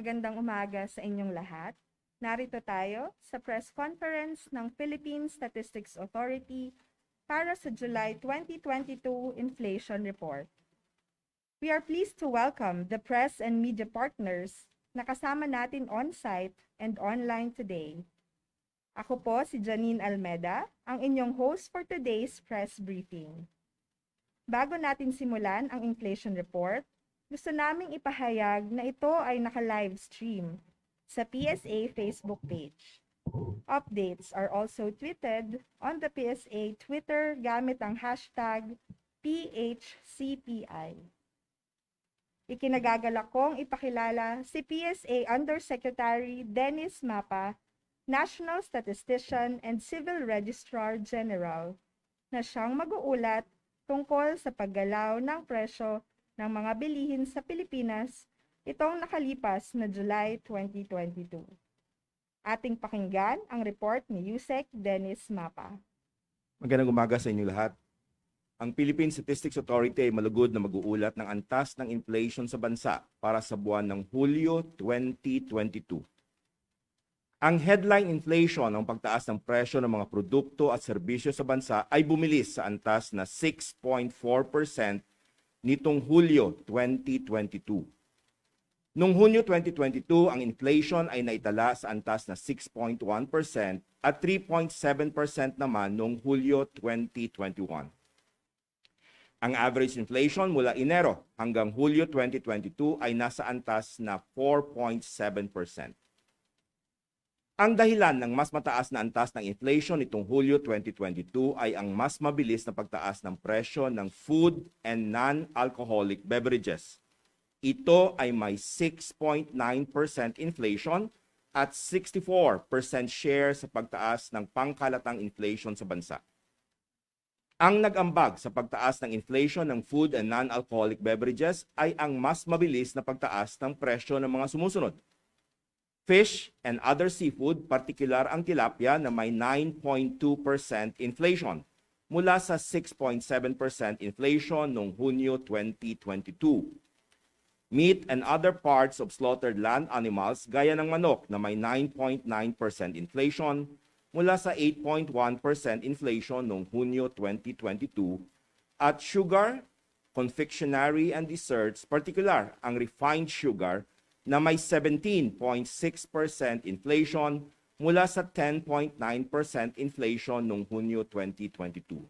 Magandang umaga sa inyong lahat. Narito tayo sa press conference ng Philippine Statistics Authority para sa July 2022 Inflation Report. We are pleased to welcome the press and media partners na kasama natin on-site and online today. Ako po si Janine Almeda, ang inyong host for today's press briefing. Bago natin simulan ang inflation report, gusto naming ipahayag na ito ay naka-live stream sa PSA Facebook page. Updates are also tweeted on the PSA Twitter gamit ang hashtag PHCPI. Ikinagagalak kong ipakilala si PSA Undersecretary Dennis Mapa, National Statistician and Civil Registrar General, na siyang mag-uulat tungkol sa paggalaw ng presyo ng mga bilihin sa Pilipinas itong nakalipas na July 2022. Ating pakinggan ang report ni Yusek Dennis Mapa. Magandang umaga sa inyo lahat. Ang Philippine Statistics Authority ay malugod na mag-uulat ng antas ng inflation sa bansa para sa buwan ng Hulyo 2022. Ang headline inflation, ang pagtaas ng presyo ng mga produkto at serbisyo sa bansa ay bumilis sa antas na 6.4% nitong Hulyo 2022. Noong Hunyo 2022, ang inflation ay naitala sa antas na 6.1% at 3.7% naman noong Hulyo 2021. Ang average inflation mula Enero hanggang Hulyo 2022 ay nasa antas na 4.7%. Ang dahilan ng mas mataas na antas ng inflation nitong Hulyo 2022 ay ang mas mabilis na pagtaas ng presyo ng food and non-alcoholic beverages. Ito ay may 6.9% inflation at 64% share sa pagtaas ng pangkalatang inflation sa bansa. Ang nag-ambag sa pagtaas ng inflation ng food and non-alcoholic beverages ay ang mas mabilis na pagtaas ng presyo ng mga sumusunod. Fish and other seafood, partikular ang tilapia na may 9.2% inflation mula sa 6.7% inflation noong Hunyo 2022. Meat and other parts of slaughtered land animals gaya ng manok na may 9.9% inflation mula sa 8.1% inflation noong Hunyo 2022 at sugar, confectionery and desserts, partikular ang refined sugar na may 17.6% inflation mula sa 10.9% inflation noong Hunyo 2022.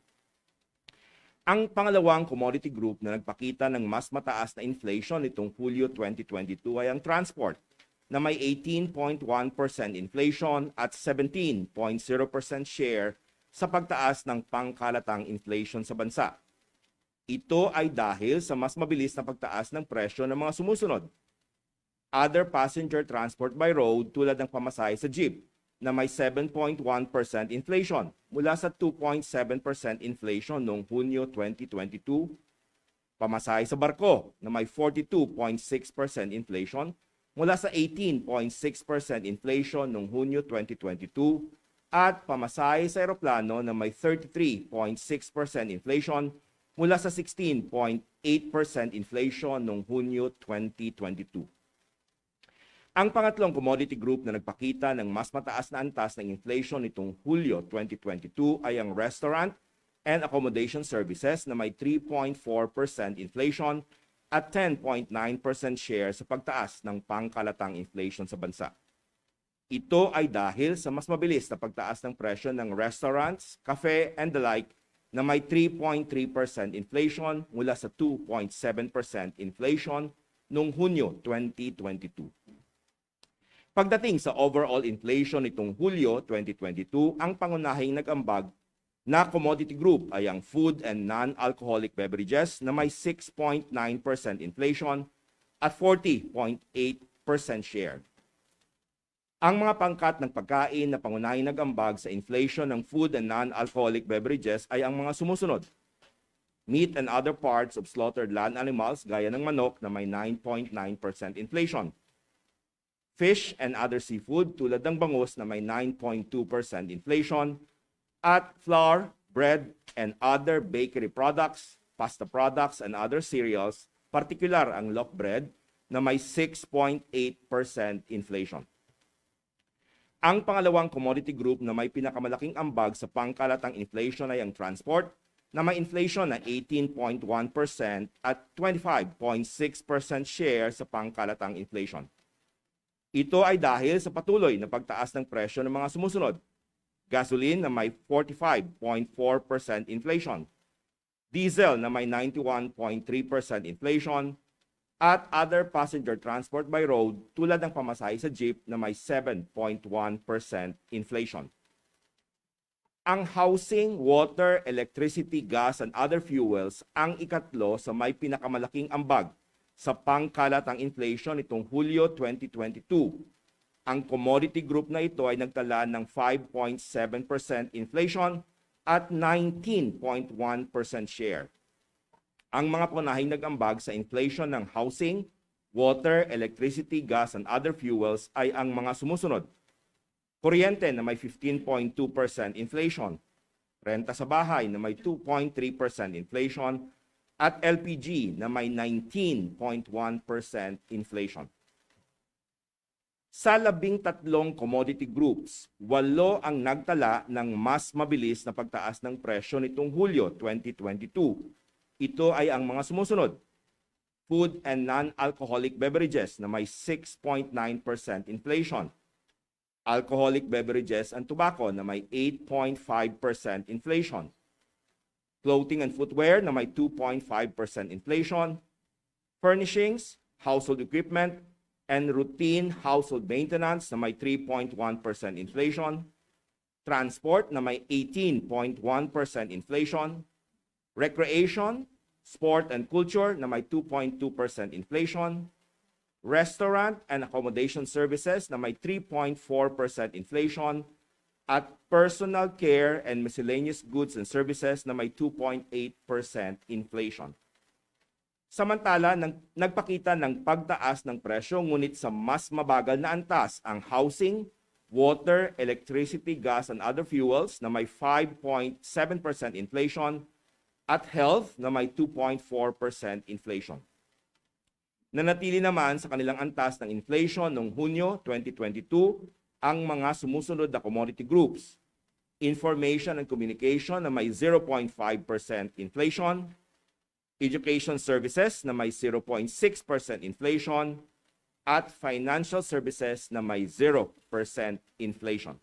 Ang pangalawang commodity group na nagpakita ng mas mataas na inflation nitong Hulyo 2022 ay ang transport na may 18.1% inflation at 17.0% share sa pagtaas ng pangkalatang inflation sa bansa. Ito ay dahil sa mas mabilis na pagtaas ng presyo ng mga sumusunod. Other passenger transport by road tulad ng pamasahe sa jeep na may 7.1% inflation mula sa 2.7% inflation noong Hunyo 2022, pamasahe sa barko na may 42.6% inflation mula sa 18.6% inflation noong Hunyo 2022 at pamasahe sa eroplano na may 33.6% inflation mula sa 16.8% inflation noong Hunyo 2022. Ang pangatlong commodity group na nagpakita ng mas mataas na antas ng inflation nitong Hulyo 2022 ay ang restaurant and accommodation services na may 3.4% inflation at 10.9% share sa pagtaas ng pangkalatang inflation sa bansa. Ito ay dahil sa mas mabilis na pagtaas ng presyo ng restaurants, cafe, and the like na may 3.3% inflation mula sa 2.7% inflation noong Hunyo 2022. Pagdating sa overall inflation nitong Hulyo 2022, ang pangunahing nag-ambag na commodity group ay ang food and non-alcoholic beverages na may 6.9% inflation at 40.8% share. Ang mga pangkat ng pagkain na pangunahing nag-ambag sa inflation ng food and non-alcoholic beverages ay ang mga sumusunod. Meat and other parts of slaughtered land animals gaya ng manok na may 9.9% inflation. Fish and other seafood tulad ng bangus na may 9.2% inflation, at flour, bread, and other bakery products, pasta products, and other cereals, partikular ang loaf bread, na may 6.8% inflation. Ang pangalawang commodity group na may pinakamalaking ambag sa pangkalatang inflation ay ang transport, na may inflation na 18.1% at 25.6% share sa pangkalatang inflation. Ito ay dahil sa patuloy na pagtaas ng presyo ng mga sumusunod. Gasoline na may 45.4% inflation, diesel na may 91.3% inflation, at other passenger transport by road tulad ng pamasahe sa jeep na may 7.1% inflation. Ang housing, water, electricity, gas, and other fuels ang ikatlo sa may pinakamalaking ambag sa pangkalatang inflation nitong Hulyo 2022. Ang commodity group na ito ay nagtala ng 5.7% inflation at 19.1% share. Ang mga panahing nag-ambag sa inflation ng housing, water, electricity, gas, and other fuels ay ang mga sumusunod. Kuryente na may 15.2% inflation, renta sa bahay na may 2.3% inflation, at LPG na may 19.1% inflation. Sa 13 commodity groups, 8 ang nagtala ng mas mabilis na pagtaas ng presyo nitong Hulyo 2022. Ito ay ang mga sumusunod. Food and non-alcoholic beverages na may 6.9% inflation. Alcoholic beverages and tobacco na may 8.5% inflation. Clothing and footwear na may 2.5% inflation. Furnishings, household equipment, and routine household maintenance na may 3.1% inflation. Transport na may 18.1% inflation. Recreation, sport and culture na may 2.2% inflation. Restaurant and accommodation services na may 3.4% inflation. At personal care and miscellaneous goods and services na may 2.8% inflation. Samantala, nagpakita ng pagtaas ng presyo ngunit sa mas mabagal na antas ang housing, water, electricity, gas, and other fuels na may 5.7% inflation at health na may 2.4% inflation. Nanatili naman sa kanilang antas ng inflation noong Hunyo 2022 ang mga sumusunod na commodity groups. Information and communication na may 0.5% inflation, education services na may 0.6% inflation, at financial services na may 0% inflation.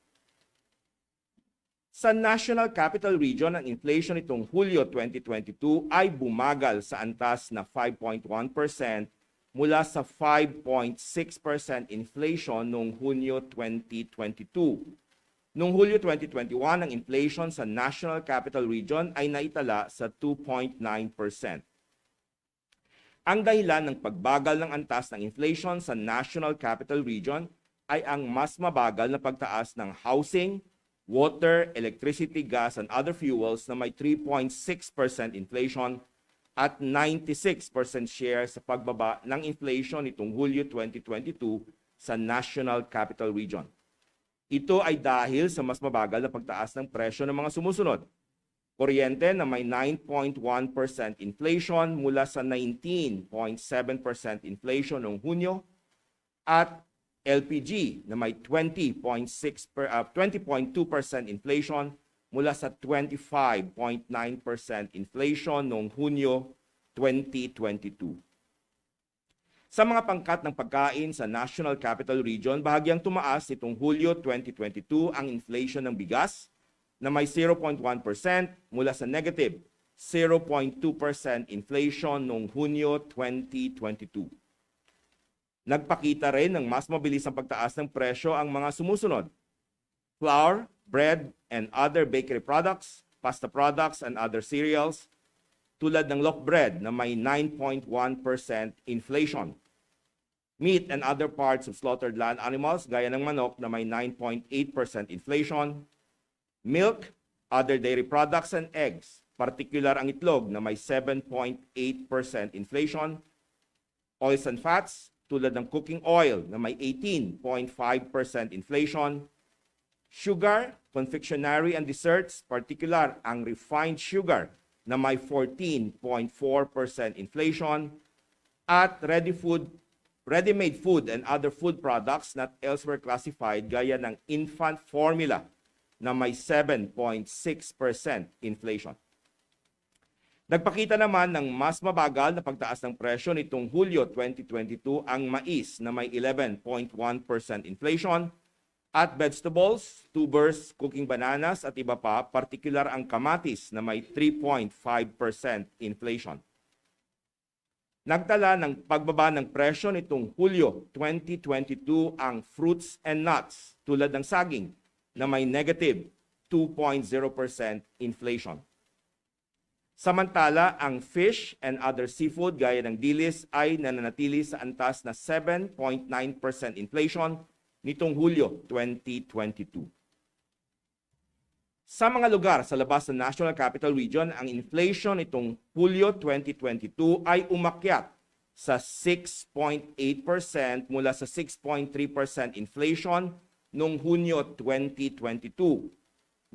Sa National Capital Region, ang inflation nitong Hulyo 2022 ay bumagal sa antas na 5.1% mula sa 5.6% inflation noong Hunyo 2022. Noong Hulyo 2021, ang inflation sa National Capital Region ay naitala sa 2.9%. Ang dahilan ng pagbagal ng antas ng inflation sa National Capital Region ay ang mas mabagal na pagtaas ng housing, water, electricity, gas, and other fuels na may 3.6% inflation at 96% share sa pagbaba ng inflation nitong Hulyo 2022 sa National Capital Region. Ito ay dahil sa mas mabagal na pagtaas ng presyo ng mga sumusunod. Kuryente na may 9.1% inflation mula sa 19.7% inflation noong Hunyo at LPG na may 20.2% inflation mula sa 25.9% inflation noong Hunyo 2022. Sa mga pangkat ng pagkain sa National Capital Region, bahagyang tumaas nitong Hulyo 2022 ang inflation ng bigas na may 0.1% mula sa negative 0.2% inflation noong Hunyo 2022. Nagpakita rin ng mas mabilis ang pagtaas ng presyo ang mga sumusunod. Flour, bread, and other bakery products, pasta products, and other cereals, tulad ng loaf bread na may 9.1% inflation. Meat and other parts of slaughtered land animals, gaya ng manok na may 9.8% inflation. Milk, other dairy products, and eggs, partikular ang itlog na may 7.8% inflation. Oils and fats, tulad ng cooking oil na may 18.5% inflation. Sugar, confectionery, and desserts, particular ang refined sugar na may 14.4% inflation. At ready food ready-made food and other food products not elsewhere classified gaya ng infant formula na may 7.6% inflation. Nagpakita naman ng mas mabagal na pagtaas ng presyo nitong Hulyo 2022 ang mais na may 11.1% inflation at vegetables, tubers, cooking bananas at iba pa, partikular ang kamatis na may 3.5% inflation. Nagtala ng pagbaba ng presyo nitong Hulyo 2022 ang fruits and nuts tulad ng saging na may negative 2.0% inflation. Samantala, ang fish and other seafood gaya ng dilis ay nananatili sa antas na 7.9% inflation nitong Hulyo 2022. Sa mga lugar sa labas ng National Capital Region, ang inflation nitong Hulyo 2022 ay umakyat sa 6.8% mula sa 6.3% inflation noong Hunyo 2022.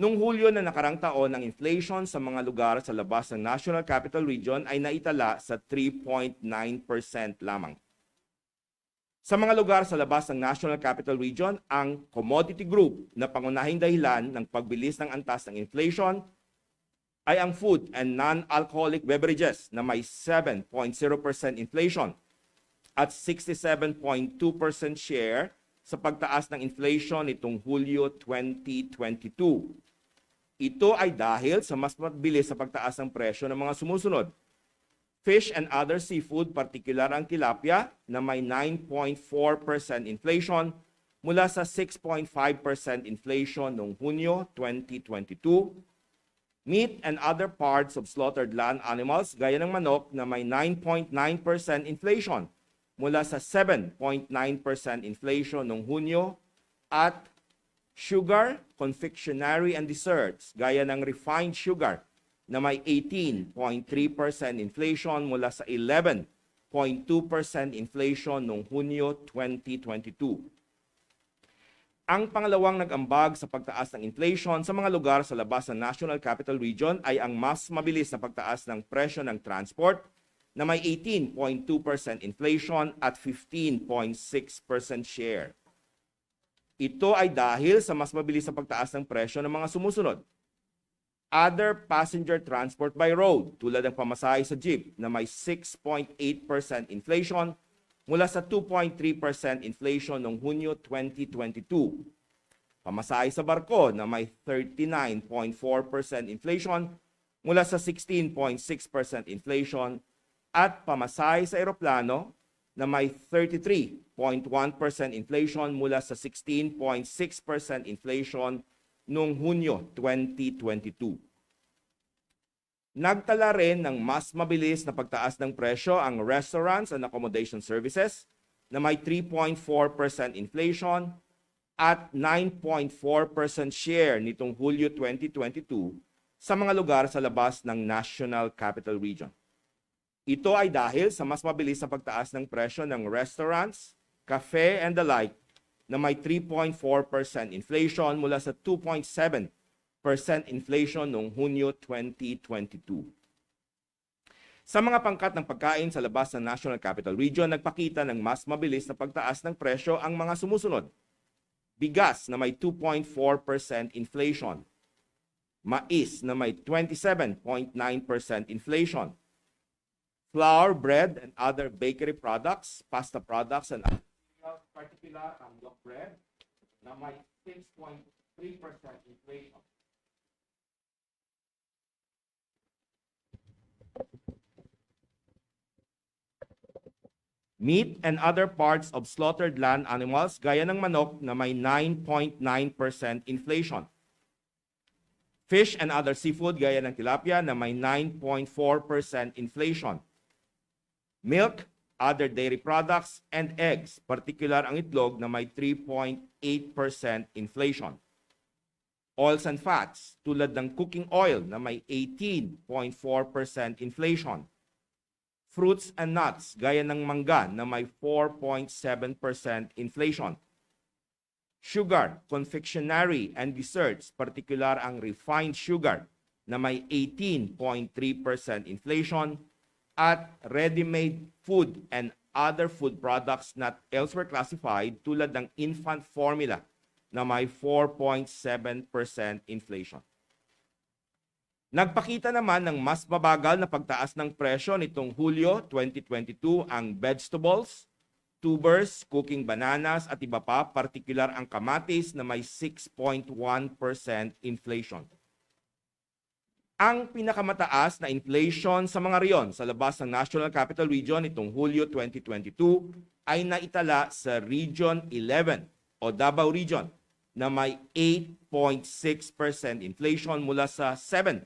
Noong Hulyo na nakarang taon, ang inflation sa mga lugar sa labas ng National Capital Region ay naitala sa 3.9% lamang. Sa mga lugar sa labas ng National Capital Region, ang commodity group na pangunahing dahilan ng pagbilis ng antas ng inflation ay ang food and non-alcoholic beverages na may 7.0% inflation at 67.2% share sa pagtaas ng inflation nitong Hulyo 2022. Ito ay dahil sa mas mabilis sa pagtaas ng presyo ng mga sumusunod. Fish and other seafood, partikular ang tilapia na may 9.4% inflation mula sa 6.5% inflation noong Hunyo 2022. Meat and other parts of slaughtered land animals gaya ng manok na may 9.9% inflation mula sa 7.9% inflation noong Hunyo at sugar, confectionery, and desserts gaya ng refined sugar na may 18.3% inflation mula sa 11.2% inflation noong Hunyo 2022. Ang pangalawang nag-ambag sa pagtaas ng inflation sa mga lugar sa labas ng National Capital Region ay ang mas mabilis na pagtaas ng presyo ng transport na may 18.2% inflation at 15.6% share. Ito ay dahil sa mas mabilis na pagtaas ng presyo ng mga sumusunod. Other passenger transport by road tulad ng pamasahe sa jeep na may 6.8% inflation mula sa 2.3% inflation noong Hunyo 2022. Pamasahe sa barko na may 39.4% inflation mula sa 16.6% inflation at pamasahe sa eroplano na may 33.1% inflation mula sa 16.6% inflation noong Hunyo 2022. Nagtala rin ng mas mabilis na pagtaas ng presyo ang restaurants and accommodation services na may 3.4% inflation at 9.4% share nitong Hulyo 2022 sa mga lugar sa labas ng National Capital Region. Ito ay dahil sa mas mabilis na pagtaas ng presyo ng restaurants, cafe, and the like na may 3.4% inflation mula sa 2.7% inflation noong Hunyo 2022. Sa mga pangkat ng pagkain sa labas ng National Capital Region, nagpakita ng mas mabilis na pagtaas ng presyo ang mga sumusunod. Bigas na may 2.4% inflation. Mais na may 27.9% inflation. Flour, bread, and other bakery products, pasta products, and other cereals, particular ang loaf bread na may 6.3% inflation. Meat and other parts of slaughtered land animals gaya ng manok na may 9.9% inflation. Fish and other seafood gaya ng tilapia na may 9.4% inflation. Milk, other dairy products, and eggs, particular ang itlog na may 3.8% inflation. Oils and fats, tulad ng cooking oil na may 18.4% inflation. Fruits and nuts, gaya ng mangga na may 4.7% inflation. Sugar, confectionery, and desserts, particular ang refined sugar na may 18.3% inflation. At ready-made food and other food products not elsewhere classified tulad ng infant formula na may 4.7% inflation. Nagpakita naman ng mas mabagal na pagtaas ng presyo nitong Hulyo 2022 ang vegetables, tubers, cooking bananas at iba pa, partikular ang kamatis na may 6.1% inflation. Ang pinakamataas na inflation sa mga riyon sa labas ng National Capital Region nitong Hulyo 2022 ay naitala sa Region 11 o Davao Region na may 8.6% inflation mula sa 7.2%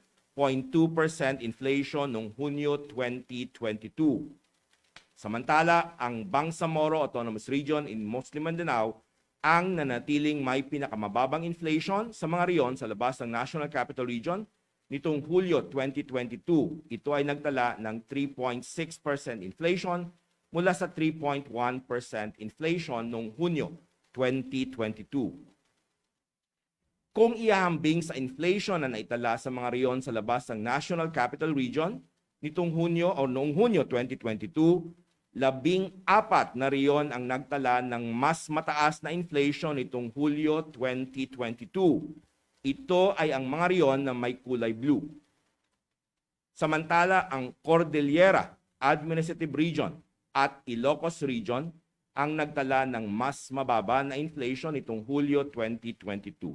inflation noong Hunyo 2022. Samantala, ang Bangsamoro Autonomous Region in Muslim Mindanao ang nanatiling may pinakamababang inflation sa mga riyon sa labas ng National Capital Region nitong Hulyo 2022. Ito ay nagtala ng 3.6% inflation mula sa 3.1% inflation noong Hunyo 2022. Kung ihahambing sa inflation na naitala sa mga riyon sa labas ng National Capital Region nitong Hunyo o noong Hunyo 2022, 14 na riyon ang nagtala ng mas mataas na inflation nitong Hulyo 2022. Ito ay ang mga riyon na may kulay blue. Samantala, ang Cordillera Administrative Region at Ilocos Region ang nagtala ng mas mababa na inflation nitong Hulyo 2022.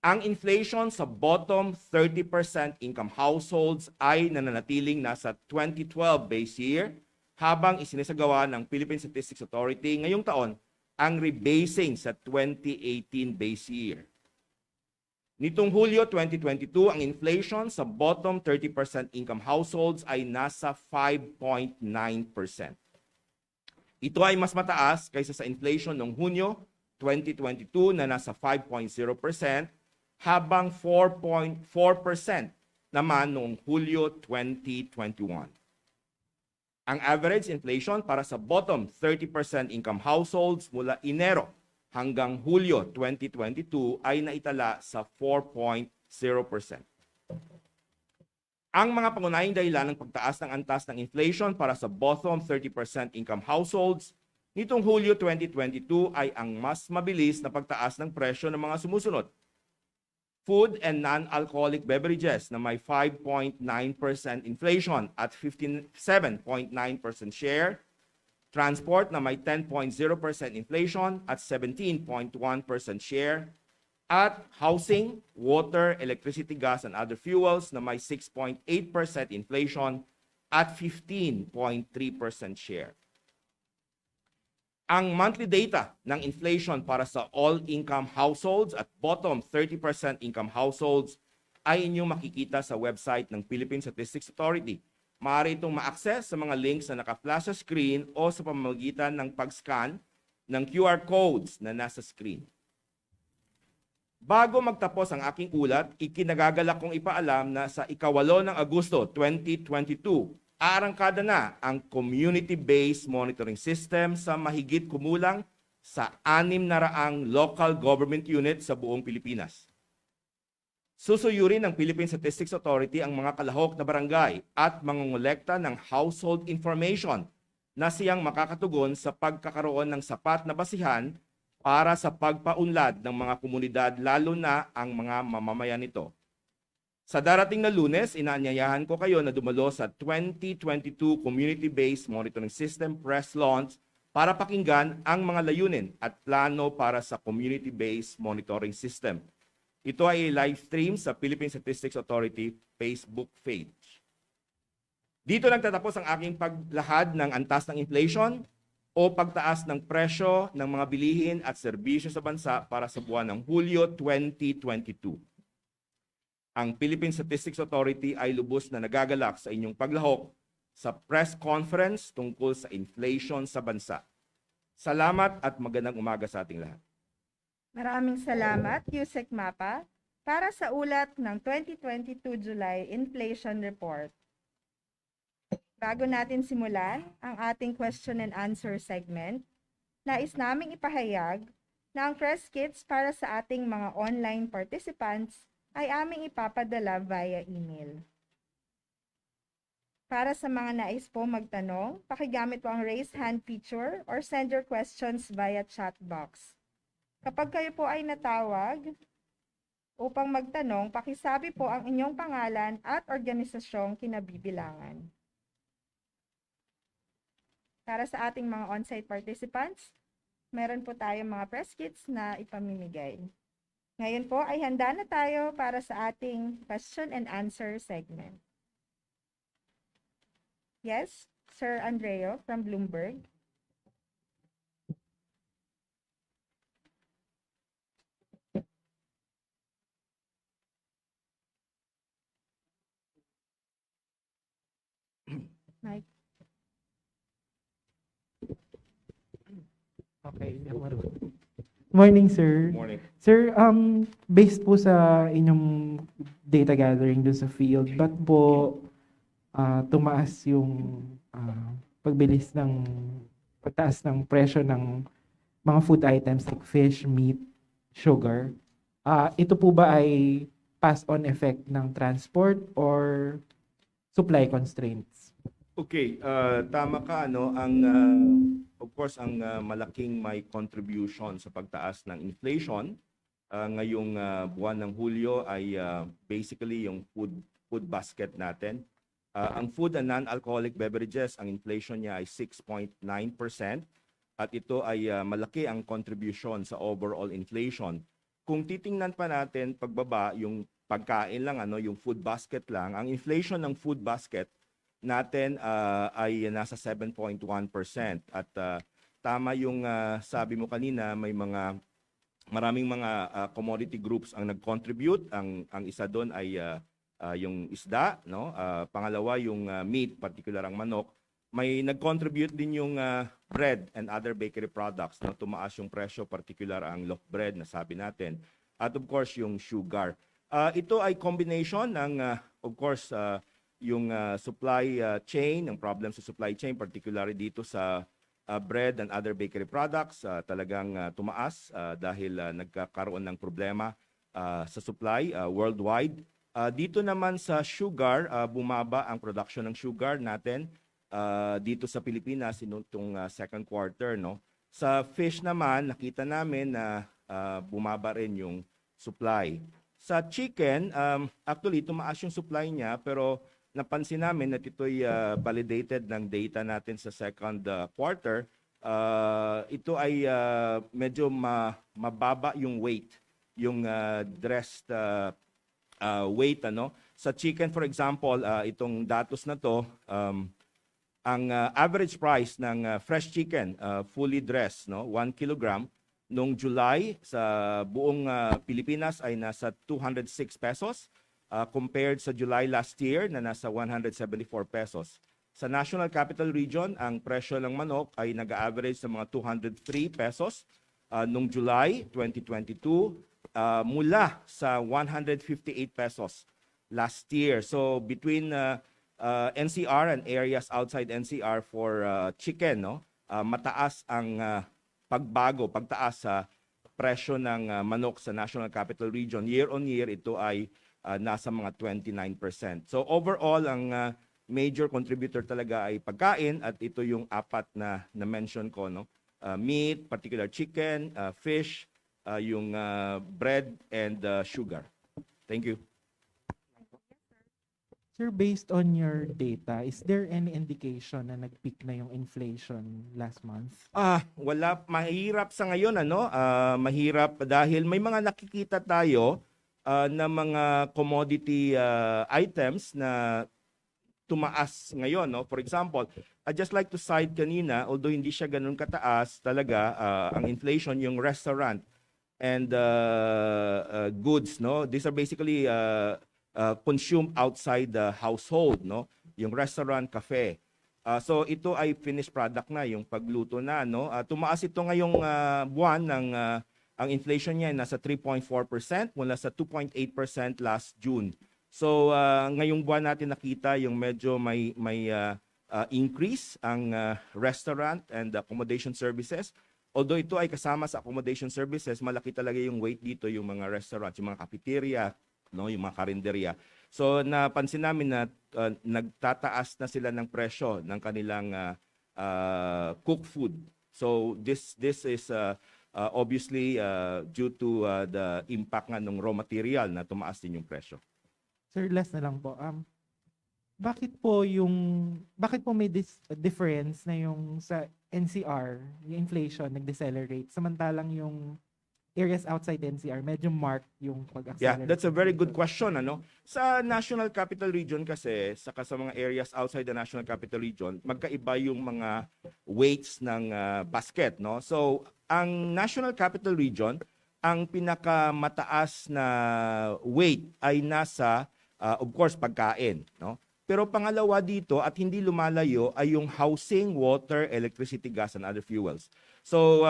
Ang inflation sa bottom 30% income households ay nananatiling nasa 2012 base year habang isinisagawa ng Philippine Statistics Authority ngayong taon ang rebasing sa 2018 base year. Nitong Hulyo 2022, ang inflation sa bottom 30% income households ay nasa 5.9%. Ito ay mas mataas kaysa sa inflation noong Hunyo 2022 na nasa 5.0%, habang 4.4% naman noong Hulyo 2021. Ang average inflation para sa bottom 30% income households mula Enero hanggang Hulyo 2022 ay naitala sa 4.0%. Ang mga pangunahing dahilan ng pagtaas ng antas ng inflation para sa bottom 30% income households nitong Hulyo 2022 ay ang mas mabilis na pagtaas ng presyo ng mga sumusunod. Food and non-alcoholic beverages na may 5.9% inflation at 57.9% share, transport na may 10.0% inflation at 17.1% share, at housing, water, electricity, gas, and other fuels na may 6.8% inflation at 15.3% share. Ang monthly data ng inflation para sa all-income households at bottom 30% income households ay inyong makikita sa website ng Philippine Statistics Authority. Maaari itong ma-access sa mga links na naka-flash sa screen o sa pamamagitan ng pag-scan ng QR codes na nasa screen. Bago magtapos ang aking ulat, ikinagagalak kong ipaalam na sa ika-8 ng Agosto 2022, aarangkada na ang community-based monitoring system sa mahigit kumulang sa 600 local government unit sa buong Pilipinas. Susuyurin ng Philippine Statistics Authority ang mga kalahok na barangay at mangongolekta ng household information na siyang makakatugon sa pagkakaroon ng sapat na basihan para sa pagpaunlad ng mga komunidad lalo na ang mga mamamayan nito. Sa darating na Lunes, inaanyayahan ko kayo na dumalo sa 2022 Community-Based Monitoring System press launch para pakinggan ang mga layunin at plano para sa Community-Based Monitoring System. Ito ay live stream sa Philippine Statistics Authority Facebook page. Dito nagtatapos ang aking paglahad ng antas ng inflation o pagtaas ng presyo ng mga bilihin at serbisyo sa bansa para sa buwan ng Hulyo 2022. Ang Philippine Statistics Authority ay lubos na nagagalak sa inyong paglahok sa press conference tungkol sa inflation sa bansa. Salamat at magandang umaga sa ating lahat. Maraming salamat, Yusek Mapa, para sa ulat ng 2022 July Inflation Report. Bago natin simulan ang ating question and answer segment, nais naming ipahayag na ang press kits para sa ating mga online participants ay aming ipapadala via email. Para sa mga nais po magtanong, pakigamit po ang raise hand feature or send your questions via chat box. Kapag kayo po ay natawag upang magtanong, pakisabi po ang inyong pangalan at organisasyong kinabibilangan. Para sa ating mga on-site participants, meron po tayong mga press kits na ipamimigay. Ngayon po ay handa na tayo para sa ating question and answer segment. Yes, Sir Andreo from Bloomberg. Mike. Okay, morning, sir. Morning. Sir, based po sa inyong data gathering dun sa field, ba't po tumaas yung pagtaas ng presyo ng mga food items like fish, meat, sugar? Ito po ba ay pass-on effect ng transport or supply constraints? Okay, tama ka, ano, of course, ang malaking may contribution sa pagtaas ng inflation ngayong buwan ng Hulyo ay basically yung food basket natin. Ang food and non-alcoholic beverages, ang inflation niya ay 6.9% at ito ay malaki ang contribution sa overall inflation. Kung titingnan pa natin pagbaba yung pagkain lang, ano, yung food basket lang, ang inflation ng food basket natin ay nasa 7.1% at tama yung sabi mo kanina, maraming mga commodity groups ang nag-contribute. Ang isa doon ay yung isda, no? Pangalawa yung meat, particular ang manok. May nag-contribute din yung bread and other bakery products, no? Tumaas yung presyo, particular ang loaf bread na sabi natin. At of course yung sugar. Ito ay combination ng of course yung supply chain, ang problem sa supply chain, particularly dito sa bread and other bakery products, talagang tumaas dahil nagkakaroon ng problema sa supply worldwide. Dito naman sa sugar, bumaba ang production ng sugar natin dito sa Pilipinas itong second quarter, no? Sa fish naman, nakita namin na bumaba rin yung supply. Sa chicken, actually tumaas yung supply niya, pero napansin namin na ito'y validated ng data natin sa second quarter. Ito ay medyo mababa yung weight, yung dressed weight, ano. Sa chicken, for example, itong datos na to, ang average price ng fresh chicken, fully dressed, no, 1 kilogram, noong July sa buong Pilipinas ay nasa 206 pesos. Compared sa July last year na nasa 174 pesos. Sa National Capital Region, ang presyo ng manok ay nag-average sa mga 203 pesos noong July 2022 mula sa 158 pesos last year. So between NCR and areas outside NCR for chicken, no, mataas ang pagtaas sa presyo ng manok sa National Capital Region. Year on year, ito ay nasa mga 29%. So overall, ang major contributor talaga ay pagkain at ito yung apat na mention ko, no? Meat, particular chicken, fish, yung bread and sugar. Thank you. Sir, based on your data, is there any indication na nag-peak na yung inflation last month? Wala, mahirap sa ngayon, ano? Mahirap dahil may mga nakikita tayo na mga commodity items na tumaas ngayon, no? For example, I just like to cite kanina, although hindi siya ganun kataas talaga ang inflation, yung restaurant and goods, no? These are basically consumed outside the household, no? Yung restaurant, cafe. So ito ay finished product na, yung pagluto na, no? Tumaas ito ngayong buwan ng ang inflation niya ay nasa 3.4% mula sa 2.8% last June. So ngayong buwan natin nakita yung medyo may increase ang restaurant and accommodation services. Although ito ay kasama sa accommodation services, malaki talaga yung weight dito, yung mga restaurants, yung mga cafeteria, no, yung mga karinderya. So napansin namin na nagtataas na sila ng presyo ng kanilang cooked food. So this is obviously due to the impact nga ng raw material na tumaas din yung presyo. Sir, last na lang po. Bakit po may difference na yung sa NCR, yung inflation nag-decelerate, samantalang yung areas outside NCR, medyo marked yung pag-accelerate? Yeah, that's a very good question. Sa National Capital Region kasi, saka sa mga areas outside the National Capital Region, magkaiba yung mga weights ng basket. No? So, ang National Capital Region, ang pinakamataas na weight ay nasa, of course, pagkain. No? Pero pangalawa dito at hindi lumalayo ay yung housing, water, electricity, gas, and other fuels. So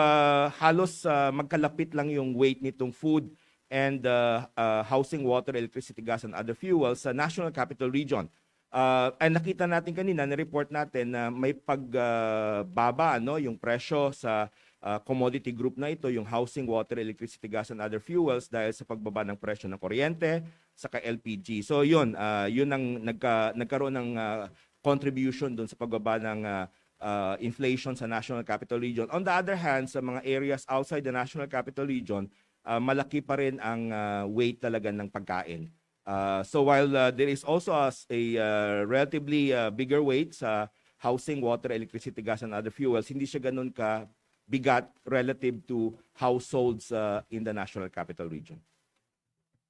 halos magkalapit lang yung weight nitong food and housing, water, electricity, gas, and other fuels sa National Capital Region. And nakita natin kanina, na-report natin na may pagbaba yung presyo sa commodity group na ito, yung housing, water, electricity, gas, and other fuels dahil sa pagbaba ng presyo ng kuryente, saka LPG. So yun ang nagkaroon ng contribution doon sa pagbaba ng inflation sa National Capital Region. On the other hand, sa mga areas outside the National Capital Region, malaki pa rin ang weight talaga ng pagkain. So while there is also a relatively bigger weight sa housing, water, electricity, gas, and other fuels, hindi siya ganun ka bigat relative to households in the National Capital Region.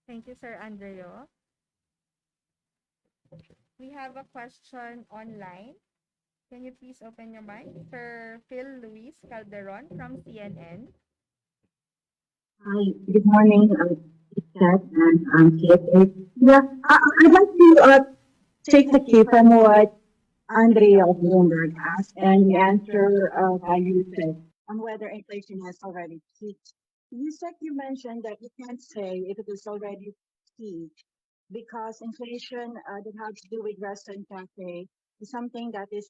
Thank you, Sir Andreo. We have a question online. Can you please open your mic? Sir Phil Luis Calderon from CNN. Hi, good morning, Ted and KFA. Yeah, I'd like to take the cue from what Andrea of Bloomberg asked and the answer by you said on whether inflation has already peaked. You mentioned that you can't say if it is already peaked because inflation that has to do with restaurant cafe is something that is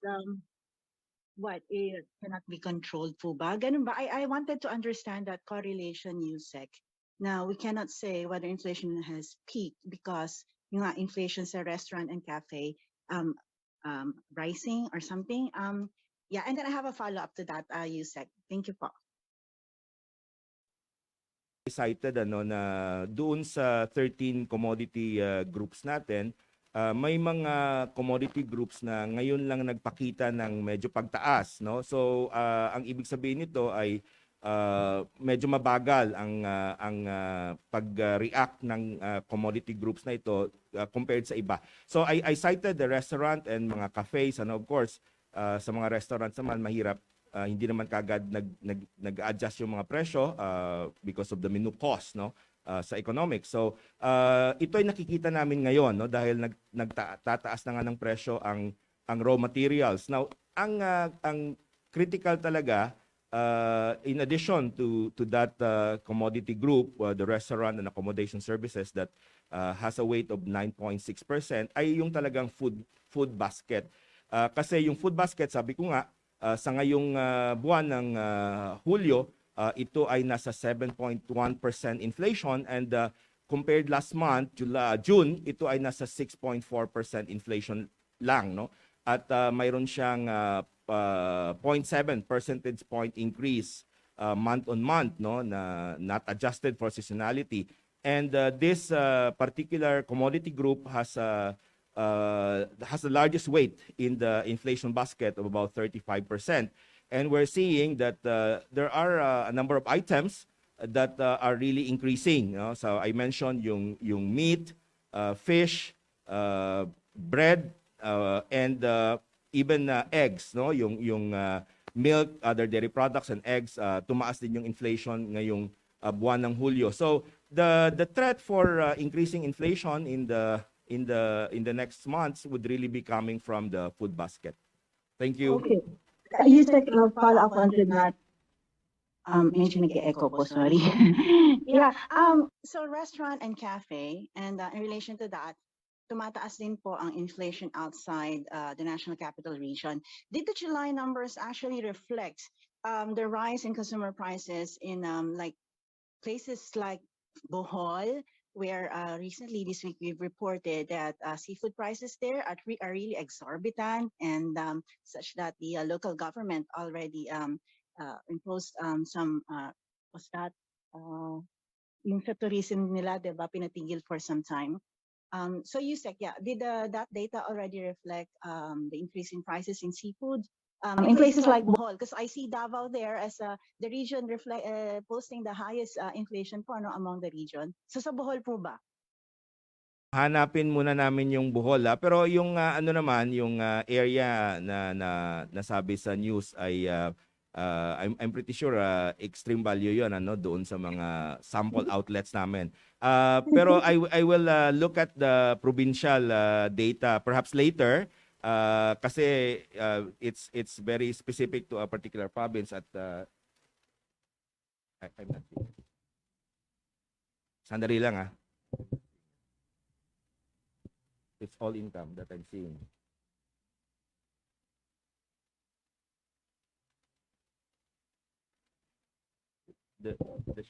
it cannot be controlled po ba? Ganun ba? I wanted to understand that correlation, Yusek. Now, we cannot say whether inflation has peaked because yung inflation sa restaurant and cafe rising or something. Yeah, and then I have a follow-up to that, Yusek. Thank you po. Cited na doon sa 13 commodity groups natin, may mga commodity groups na ngayon lang nagpakita ng medyo pagtaas, no? So ang ibig sabihin nito ay medyo mabagal ang pag-react ng commodity groups na ito compared sa iba. So I cited the restaurant and mga cafes, and of course sa mga restaurants naman mahirap. Hindi naman kagad nag-adjust yung mga presyo because of the menu cost, no, sa economics. So ito ay nakikita namin ngayon, no, dahil nagtataas na nga ng presyo ang raw materials. Now ang critical talaga in addition to that commodity group, the restaurant and accommodation services that has a weight of 9.6% ay yung talagang food basket. Kasi yung food basket, sabi ko nga, sa ngayong buwan ng Hulyo, ito ay nasa 7.1% inflation and compared last month, June, ito ay nasa 6.4% inflation lang, no? At mayroon siyang 0.7 percentage point increase month on month, no, na not adjusted for seasonality. And this particular commodity group has the largest weight in the inflation basket of about 35%. And we're seeing that there are a number of items that are really increasing. You know? So I mentioned yung meat, fish, bread, and even eggs, no? Yung milk, other dairy products and eggs, tumaas din yung inflation ngayong buwan ng Hulyo. So the threat for increasing inflation in the next months would really be coming from the food basket. Thank you. Okay. Yusek, follow-up on that. Medyo nag-echo po, sorry. Yeah, so restaurant and cafe, and in relation to that, tumataas din po ang inflation outside the National Capital Region. Did the July numbers actually reflect the rise in consumer prices in like places like Bohol, where recently this week we've reported that seafood prices there are really exorbitant, and such that the local government already imposed some what's that yung sa tourism nila, diba, pinatigil for some time. So Yusek, yeah, did that data already reflect the increase in prices in seafood in places like Bohol? Because I see Davao there as the region posting the highest inflation po, no, among the region. So sa Bohol po ba? Hanapin muna namin yung Bohol, pero yung ano naman, yung area na nasabi sa news ay I'm pretty sure extreme value 'yon, ano, doon sa mga sample outlets namin. Pero I will look at the provincial data perhaps later, kasi it's very specific to a particular province at I'm not seeing. Sandali lang. It's all income that I'm seeing. The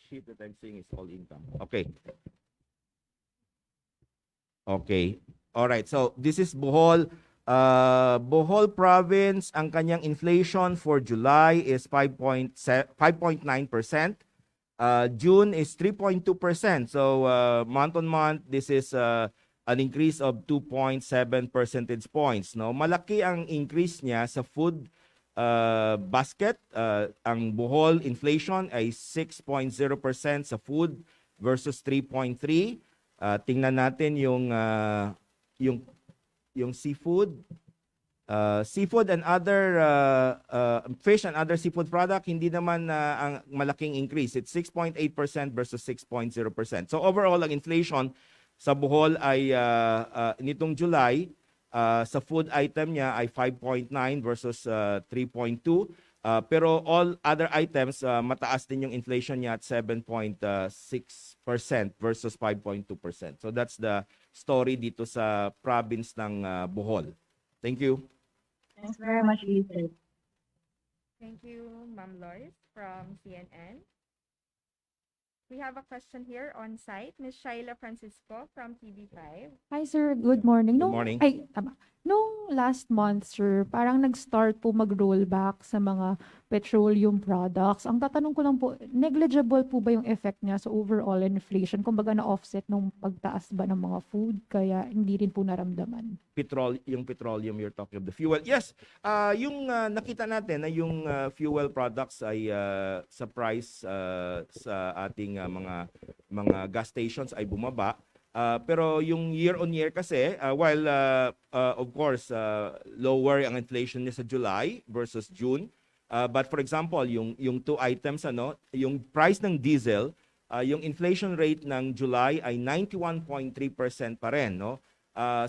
sheet that I'm seeing is all income. Okay. Okay. All right. So this is Bohol. Bohol province, ang kanyang inflation for July is 5.9%. June is 3.2%. So month on month, this is an increase of 2.7 percentage points. No, malaki ang increase niya sa food basket. Ang Bohol inflation ay 6.0% sa food versus 3.3. Tingnan natin yung seafood. Seafood and other fish and other seafood product, hindi naman ang malaking increase. It's 6.8% versus 6.0%. So overall, ang inflation sa Bohol ay nitong July, sa food item niya ay 5.9 versus 3.2. Pero all other items, mataas din yung inflation niya at 7.6% versus 5.2%. So that's the story dito sa province ng Bohol. Thank you. Thanks very much, Yusek. Thank you, Ma'am Lois from CNN. We have a question here on site. Ms. Shaila Francisco from TV5. Hi sir, good morning. Good morning. Nung last month sir, parang nag-start po mag-rollback sa mga petroleum products. Ang tatanong ko lang po, negligible po ba yung effect niya sa overall inflation? Kumbaga na-offset nung pagtaas ba ng mga food, kaya hindi rin po naramdaman? Yung petroleum, you're talking of the fuel. Yes, yung nakita natin na yung fuel products ay sa price sa ating mga gas stations ay bumaba. Pero yung year on year kasi, while of course lower ang inflation niya sa July versus June, but for example, yung two items, ano, yung price ng diesel, yung inflation rate ng July ay 91.3% pa rin, no?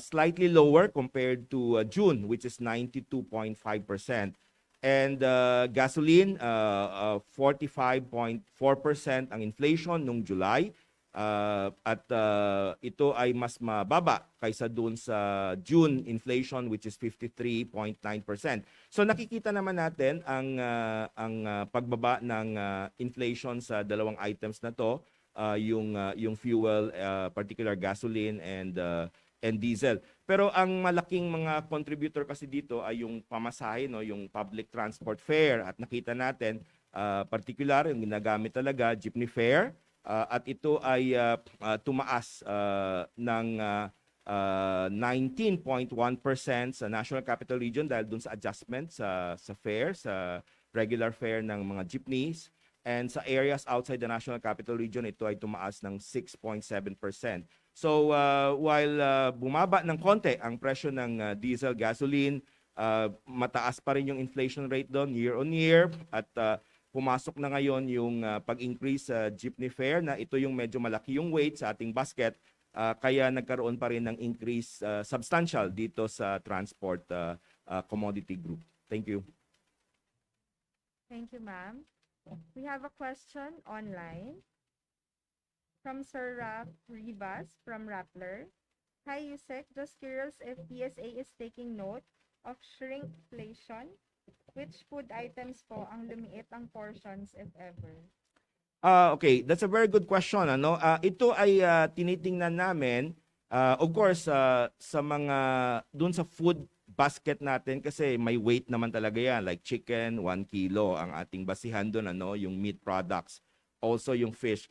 Slightly lower compared to June, which is 92.5%. And gasoline, 45.4% ang inflation nung July. At ito ay mas mababa kaysa doon sa June inflation, which is 53.9%. So nakikita naman natin ang pagbaba ng inflation sa dalawang items na to, yung fuel, particular gasoline and diesel. Pero ang malaking mga contributor kasi dito ay yung pamasahe, no, yung public transport fare, at nakita natin particular yung ginagamit talaga jeepney fare, at ito ay tumaas ng 19.1% sa National Capital Region dahil dun sa adjustment sa fare, sa regular fare ng mga jeepneys. And sa areas outside the National Capital Region, ito ay tumaas ng 6.7%. So while bumaba ng konti ang presyo ng diesel, gasoline, mataas pa rin yung inflation rate doon year on year, at pumasok na ngayon yung pag-increase sa jeepney fare, na ito yung medyo malaki yung weight sa ating basket, kaya nagkaroon pa rin ng increase substantial dito sa transport commodity group. Thank you. Thank you, ma'am. We have a question online from Sir Raf Rivas from Rappler. Hi, Yusek. Just curious if PSA is taking note of shrinkflation. Which food items po ang lumiit ang portions, if ever? Okay, that's a very good question. Ano? Ito ay tinitingnan namin, of course, sa mga, dun sa food basket natin kasi may weight naman talaga yan. Like chicken, 1 kilo ang ating basihan dun, ano? Yung meat products, also yung fish.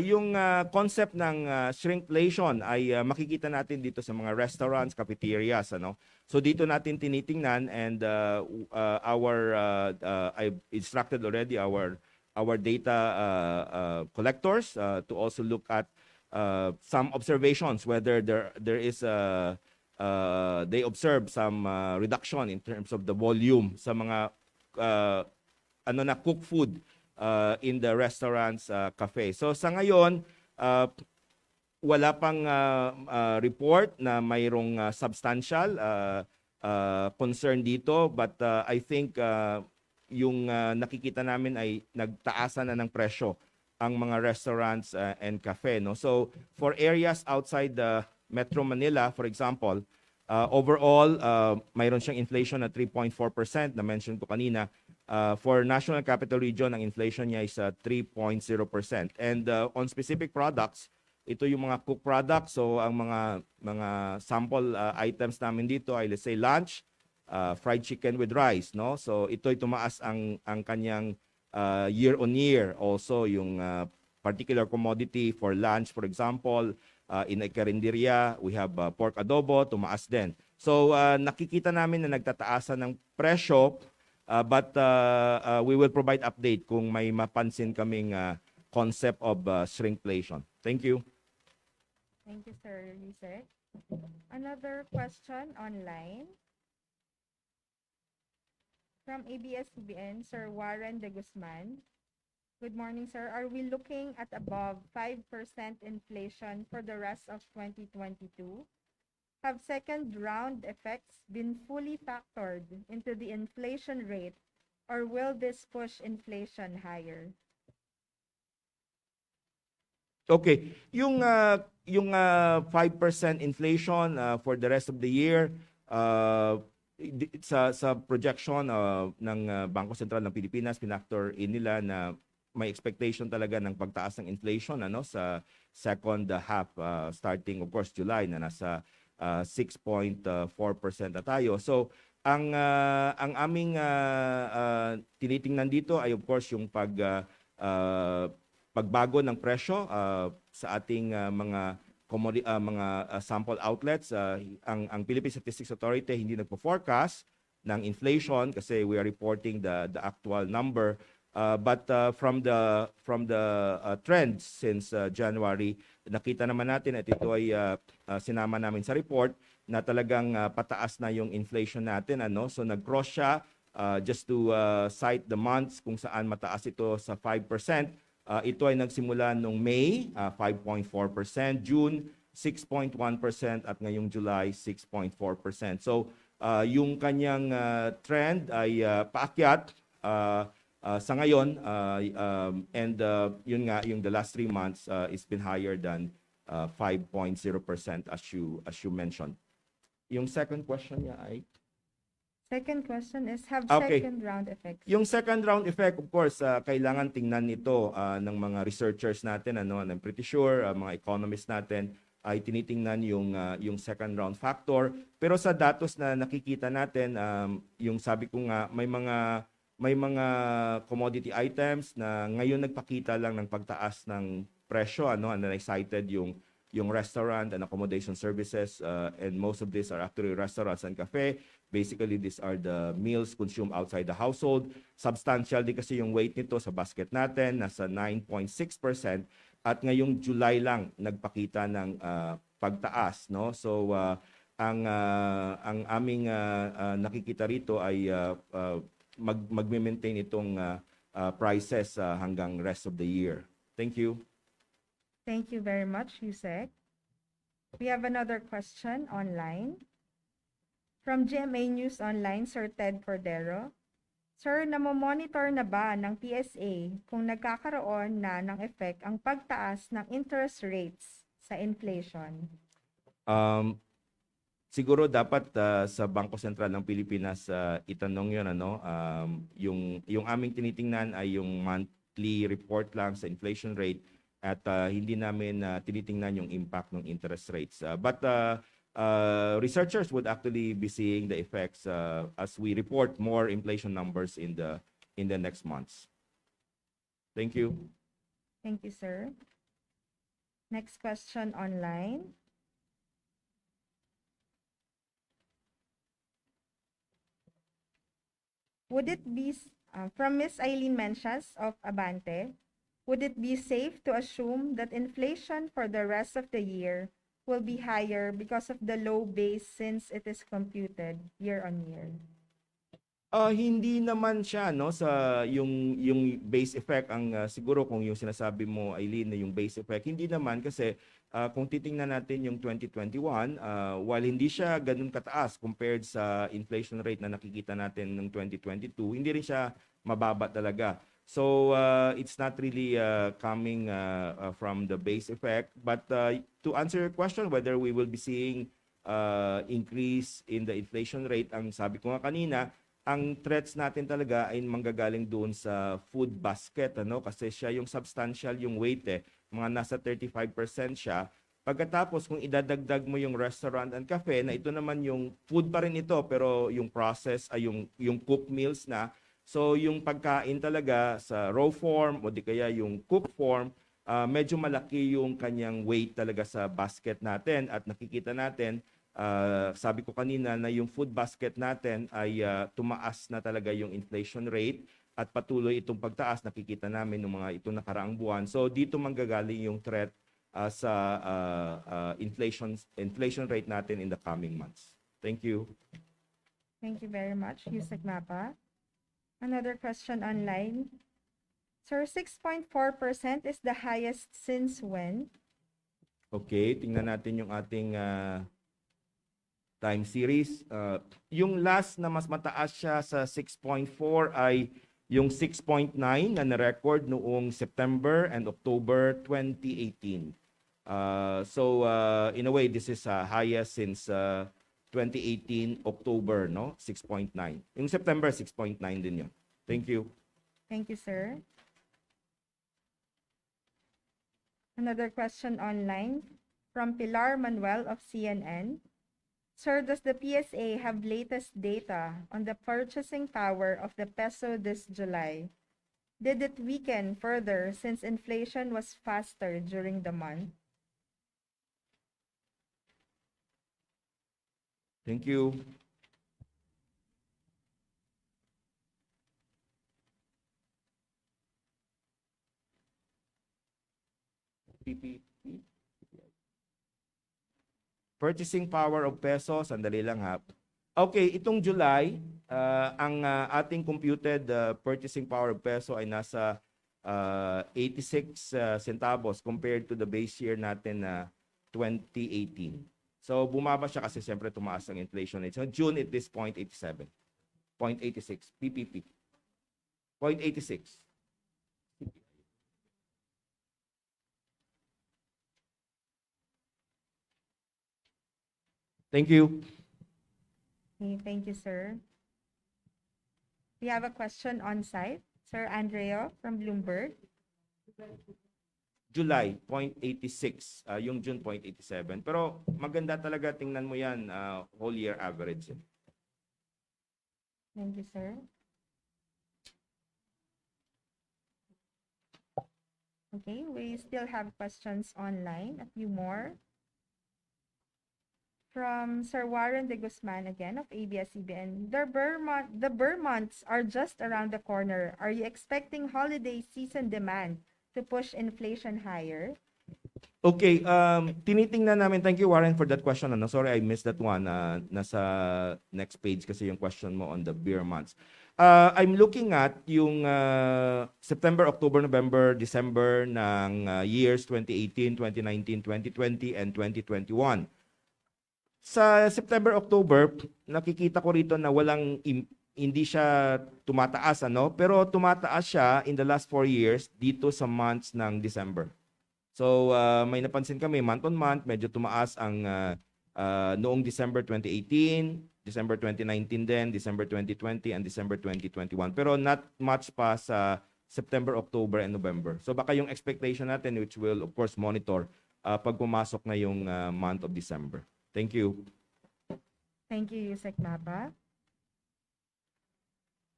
Yung concept ng shrinkflation ay makikita natin dito sa mga restaurants, cafeterias, ano? So dito natin tinitingnan and I've instructed already our data collectors to also look at some observations whether there is they observe some reduction in terms of the volume sa mga cooked food in the restaurants, cafe. So sa ngayon wala pang report na mayroong substantial concern dito, but I think yung nakikita namin ay nagtaasan na ng presyo ang mga restaurants and cafe, no? So for areas outside the Metro Manila, for example, overall mayroon siyang inflation na 3.4% na mention ko kanina. For National Capital Region, ang inflation niya is 3.0%. And on specific products, ito yung mga cooked products. So ang mga sample items namin dito ay, let's say, lunch, fried chicken with rice, no? So ito'y tumaas ang kanyang year on year. Also yung particular commodity for lunch, for example, in a karinderya, we have pork adobo, tumaas din. So nakikita namin na nagtataasan ng presyo, but we will provide update kung may mapansin kaming concept of shrinkflation. Thank you. Thank you, Sir Yusek. Another question online from ABS-CBN, Sir Warren de Guzman. Good morning, sir. Are we looking at above 5% inflation for the rest of 2022? Have second round effects been fully factored into the inflation rate, or will this push inflation higher? Okay, yung 5% inflation for the rest of the year, sa projection ng Bangko Sentral ng Pilipinas, pinactor in nila na may expectation talaga ng pagtaas ng inflation, ano, sa second half, starting of course July na nasa 6.4% na tayo. So ang aming tinitingnan dito ay of course yung pagbago ng presyo sa ating mga sample outlets. Ang Philippine Statistics Authority hindi nagpo-forecast ng inflation kasi we are reporting the actual number. But from the trends since January, nakita naman natin at ito ay sinama namin sa report na talagang pataas na yung inflation natin, ano? So nag-cross siya, just to cite the months kung saan mataas ito sa 5%. Ito ay nagsimula nung May, 5.4%, June 6.1% at ngayong July 6.4%. So yung kanyang trend ay paakyat sa ngayon, and yun nga, yung the last 3 months it's been higher than 5.0% as you mentioned. Yung second question niya ay? Second question is, have Okay. second round effects? Yung second round effect, of course, kailangan tingnan ito ng mga researchers natin, ano, and I'm pretty sure mga economists natin ay tinitingnan yung second round factor. Pero sa datos na nakikita natin, yung sabi ko nga, may mga commodity items na ngayon nagpakita lang ng pagtaas ng presyo, ano, and I cited yung restaurant and accommodation services, and most of these are actually restaurants and cafe. Basically, these are the meals consumed outside the household. Substantial din kasi yung weight nito sa basket natin, nasa 9.6%, at ngayong July lang nagpakita ng pagtaas, no? So ang aming nakikita rito ay magme-maintain itong prices hanggang rest of the year. Thank you. Thank you very much, Yusek. We have another question online. From GMA News Online, Sir Ted Cordero. Sir, namomonitor na ba ng PSA kung nagkakaroon na ng effect ang pagtaas ng interest rates sa inflation? Siguro dapat sa Bangko Sentral ng Pilipinas itanong 'yon, ano, yung aming tinitingnan ay yung weekly report lang sa inflation rate at hindi namin tinitingnan yung impact ng interest rates. But researchers would actually be seeing the effects as we report more inflation numbers in the next months. Thank you. Thank you, sir. Next question online. Would it be, from Miss Eileen Menchas of Abante, would it be safe to assume that inflation for the rest of the year will be higher because of the low base since it is computed year on year? Hindi naman siya no sa yung base effect ang siguro kung yung sinasabi mo Eileen na yung base effect hindi naman kasi kung titingnan natin yung 2021 while hindi siya ganun kataas compared sa inflation rate na nakikita natin ng 2022 hindi rin siya mababa talaga. So it's not really coming from the base effect but to answer your question whether we will be seeing increase in the inflation rate ang sabi ko nga kanina ang threats natin talaga ay manggagaling doon sa food basket ano kasi siya yung substantial yung weight mga nasa 35% siya pagkatapos kung idadagdag mo yung restaurant and cafe na ito naman yung food pa rin ito pero yung process ay yung cooked meals na so yung pagkain talaga sa raw form o di kaya yung cooked form medyo malaki yung kanyang weight talaga sa basket natin at nakikita natin sabi ko kanina na yung food basket natin ay tumaas na talaga yung inflation rate at patuloy itong pagtaas nakikita namin ng mga itong nakaraang buwan. So dito manggagaling yung threat sa inflation rate natin in the coming months. Thank you. Thank you very much, Yusek Mapa. Another question online. Sir, 6.4% is the highest since when? Okay, tingnan natin yung ating time series. Yung last na mas mataas siya sa 6.4 ay yung 6.9 na na-record noong September and October 2018. So in a way, this is highest since 2018 October, no? 6.9. Yung September, 6.9 din yun. Thank you. Thank you, sir. Another question online from Pilar Manuel of CNN. Sir, does the PSA have latest data on the purchasing power of the peso this July? Did it weaken further since inflation was faster during the month? Thank you. Purchasing power of peso, sandali lang ha. Okay, itong July, ang ating computed purchasing power of peso ay nasa 86 centavos compared to the base year natin na 2018. So bumaba siya kasi siyempre tumaas ang inflation rate. So June it is 0.87. 0.86 PPP. 0.86. Thank you. Okay, thank you, sir. We have a question on site. Sir Andrea from Bloomberg. July, 0.86. Yung June, 0.87. Pero maganda talaga, tingnan mo yan, whole year average. Thank you, sir. Okay, we still have questions online, a few more. From Sir Warren de Guzman again of ABS-CBN. The Burr months are just around the corner. Are you expecting holiday season demand to push inflation higher? Okay, tinitingnan namin. Thank you, Warren, for that question. Ano? Sorry, I missed that one. Nasa next page kasi yung question mo on the beer months. I'm looking at yung September, October, November, December ng years 2018, 2019, 2020, and 2021. Sa September, October, nakikita ko rito na hindi siya tumataas, ano? Pero tumataas siya in the last 4 years dito sa months ng December. So, may napansin kami, month on month, medyo tumaas ang noong December 2018, December 2019 din, December 2020, and December 2021. Pero not much pa sa September, October, and November. So baka yung expectation natin, which will of course monitor pag pumasok na yung month of December. Thank you. Thank you, Yusek Mapa.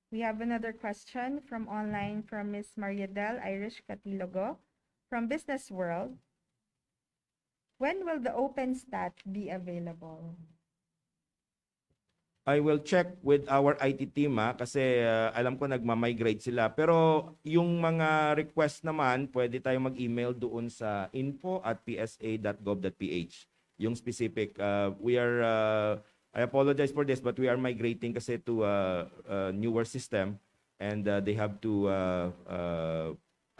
We have another question from online from Ms. Mariadel Irish Catilogo from Business World. When will the OpenStat be available? I will check with our IT team kasi alam ko nagma-migrate sila. Pero yung mga request naman, pwede tayo mag-email doon sa info@psa.gov.ph. Yung specific, I apologize for this, but we are migrating kasi to a newer system and they have to,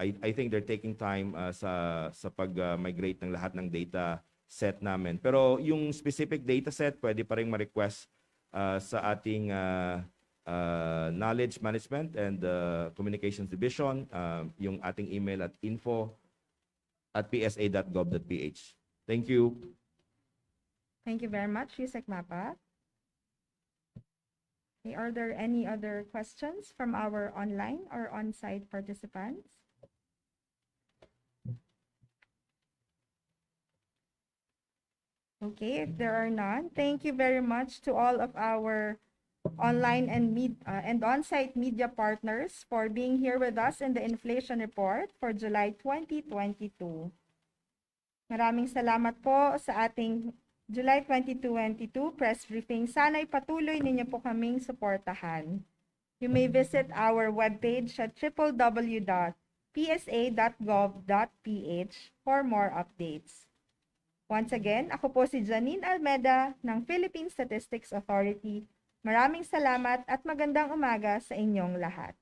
I think they're taking time sa pag-migrate ng lahat ng data set namin. Pero yung specific data set, pwede pa rin ma-request sa ating Knowledge Management and Communications Division, yung ating email at info@psa.gov.ph. Thank you. Thank you very much, Yusek Mapa. Okay, are there any other questions from our online or on-site participants? Okay, if there are none, thank you very much to all of our online and on-site media partners for being here with us in the inflation report for July 2022. Maraming salamat po sa ating July 2022 press briefing. Sana'y patuloy ninyo po kaming suportahan. You may visit our webpage at www.psa.gov.ph for more updates. Once again, ako po si Janine Almeda ng Philippine Statistics Authority. Maraming salamat at magandang umaga sa inyong lahat.